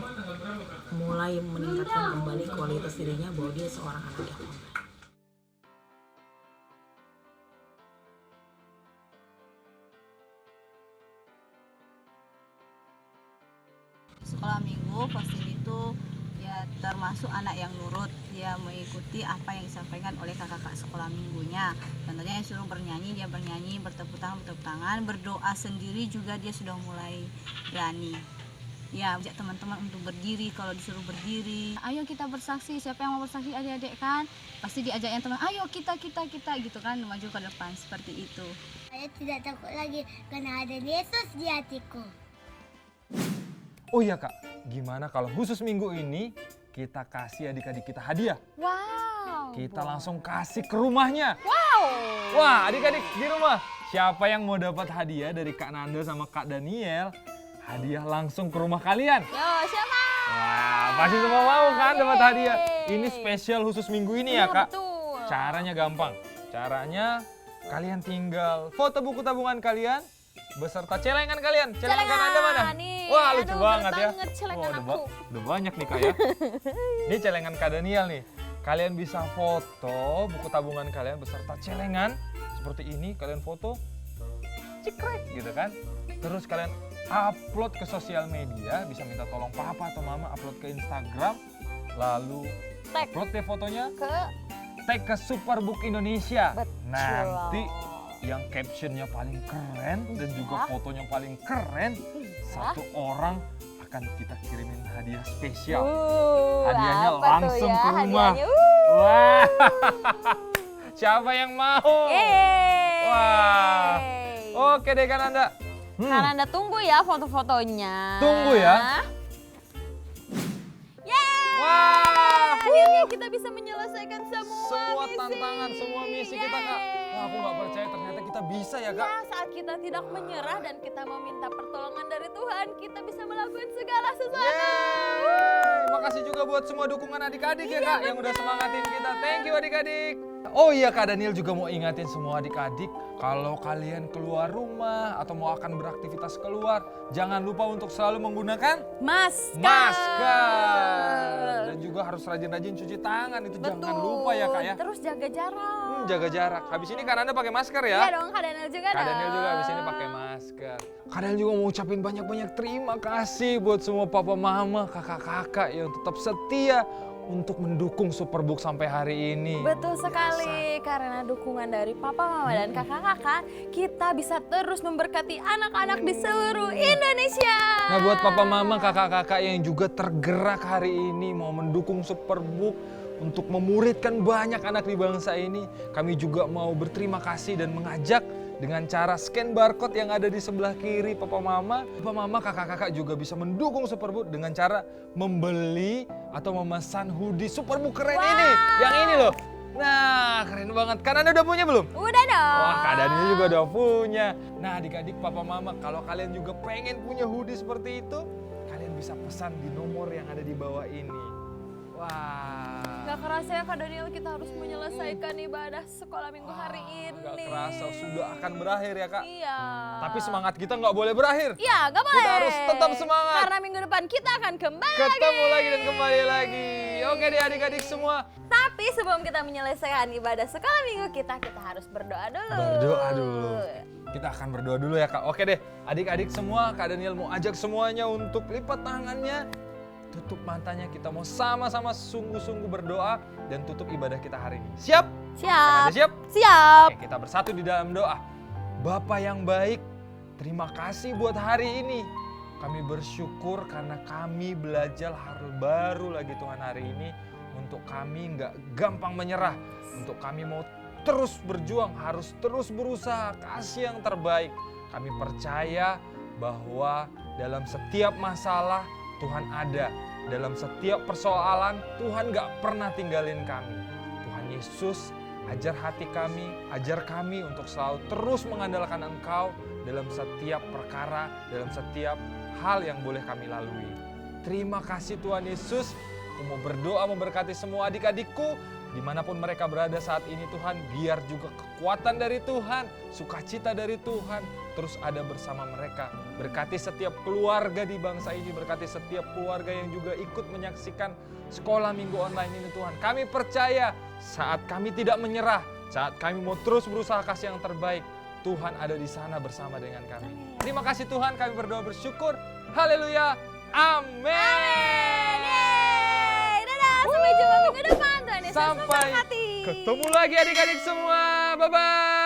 mulai meningkatkan kembali kualitas dirinya bahwa dia seorang anak yang kompleks. Sekolah minggu Faustin itu ya termasuk anak yang nurut, dia mengikuti apa yang disampaikan oleh kakak-kakak sekolah minggunya. Contohnya suruh bernyanyi, dia bernyanyi, bertepuk tangan, berdoa sendiri juga dia sudah mulai berani. Ya, ajak teman-teman untuk berdiri kalau disuruh berdiri. Ayo kita bersaksi, siapa yang mau bersaksi adik-adik kan? Pasti diajak yang teman, ayo kita gitu kan, maju ke depan seperti itu. Saya tidak takut lagi karena ada Yesus di hatiku. Oh iya Kak, gimana kalau khusus minggu ini kita kasih adik-adik kita hadiah? Wow. Kita langsung kasih ke rumahnya. Wow. Wah, adik-adik di rumah, siapa yang mau dapat hadiah dari Kak Nanda sama Kak Daniel? Hadiah langsung ke rumah kalian. Yo, siapa? Wah, pasti semua mau kan dapat hadiah. Ini spesial khusus minggu ini ya Kak. Betul. Caranya gampang. Caranya kalian tinggal foto buku tabungan kalian beserta celengan kalian. Celengan Anda mana? Nih. Wah, lucu Aduh, banget ya. Celengan Wah, aku. udah banyak nih Kak ya. Ini celengan Kak Daniel nih. Kalian bisa foto buku tabungan kalian beserta celengan seperti ini. Kalian foto, cikrek gitu kan. Terus kalian upload ke sosial media. Bisa minta tolong papa atau mama upload ke Instagram. Lalu upload deh fotonya. Tag ke Superbook Indonesia. Nanti yang captionnya paling keren dan juga fotonya paling keren, satu orang akan kita kirimin hadiah spesial. Hadiahnya langsung ke rumah. Wah, siapa yang mau? Wah, oke deh kan Anda. Kan Anda tunggu ya foto-fotonya. Tunggu ya. Wah, akhirnya kita bisa menyelesaikan semua misi. Tantangan, semua misi kita Kak. Wah, aku nggak percaya ternyata kita bisa ya Kak. Ya, saat kita tidak menyerah dan kita meminta pertolongan dari Tuhan, kita bisa melakukan segala sesuatu. Makasih juga buat semua dukungan adik-adik ya Kak yang udah semangatin kita. Thank you adik-adik. Oh iya Kak Daniel juga mau ingatin semua adik-adik, kalau kalian keluar rumah atau mau akan beraktivitas keluar, jangan lupa untuk selalu menggunakan masker. Dan juga harus rajin-rajin cuci tangan, itu jangan lupa ya Kak ya. Terus jaga jarak. Jaga jarak. Habis ini kan Anda pakai masker ya? Iya dong, Kak Daniel juga Kak Daniel juga habis ini pakai masker. Kak Daniel juga mau ucapin banyak-banyak terima kasih buat semua papa mama, kakak-kakak yang tetap setia untuk mendukung Superbook sampai hari ini. Betul sekali, karena dukungan dari papa, mama, dan kakak-kakak, kita bisa terus memberkati anak-anak di seluruh Indonesia. Nah, buat papa, mama, kakak-kakak yang juga tergerak hari ini mau mendukung Superbook untuk memuridkan banyak anak di bangsa ini, kami juga mau berterima kasih dan mengajak dengan cara scan barcode yang ada di sebelah kiri papa mama. Papa mama, kakak-kakak juga bisa mendukung Superbook dengan cara membeli atau memesan hoodie Superbook keren ini. Yang ini loh. Nah, keren banget. Kan Anda udah punya belum? Udah dong. Wah, Kak Daniel juga udah punya. Nah, adik-adik papa mama, kalau kalian juga pengen punya hoodie seperti itu, kalian bisa pesan di nomor yang ada di bawah ini. Wah. Gak kerasa ya Kak Daniel, kita harus menyelesaikan ibadah sekolah minggu hari ini. Gak kerasa sudah akan berakhir ya Kak. Iya. Tapi semangat kita nggak boleh berakhir. Iya, gak boleh. Kita harus tetap semangat. Karena minggu depan kita akan kembali Ketemu lagi dan kembali lagi. Oke deh adik-adik semua. Tapi sebelum kita menyelesaikan ibadah sekolah minggu kita harus berdoa dulu. Berdoa dulu. Kita akan berdoa dulu ya Kak. Oke deh, adik-adik semua, Kak Daniel mau ajak semuanya untuk lipat tangannya, tutup matanya, kita mau sama-sama sungguh-sungguh berdoa dan tutup ibadah kita hari ini. Siap? Siap. Ada siap? Siap. Oke, kita bersatu di dalam doa. Bapa yang baik, terima kasih buat hari ini. Kami bersyukur karena kami belajar hal baru lagi Tuhan hari ini. Untuk kami nggak gampang menyerah. Untuk kami mau terus berjuang, harus terus berusaha, kasih yang terbaik. Kami percaya bahwa dalam setiap masalah Tuhan ada. Dalam setiap persoalan Tuhan gak pernah tinggalin kami. Tuhan Yesus ajar hati kami, ajar kami untuk selalu terus mengandalkan Engkau dalam setiap perkara, dalam setiap hal yang boleh kami lalui. Terima kasih Tuhan Yesus. Aku mau berdoa memberkati semua adik-adikku dimanapun mereka berada saat ini Tuhan, biar juga kekuatan dari Tuhan, sukacita dari Tuhan terus ada bersama mereka. Berkati setiap keluarga di bangsa ini, berkati setiap keluarga yang juga ikut menyaksikan sekolah minggu online ini Tuhan. Kami percaya saat kami tidak menyerah, saat kami mau terus berusaha kasih yang terbaik, Tuhan ada di sana bersama dengan kami. Terima kasih Tuhan, kami berdoa bersyukur. Haleluya. Amin. Sampai jumpa minggu depan. Tuhan Yesus Sampai memberkati. ketemu lagi adik-adik semua. Bye-bye.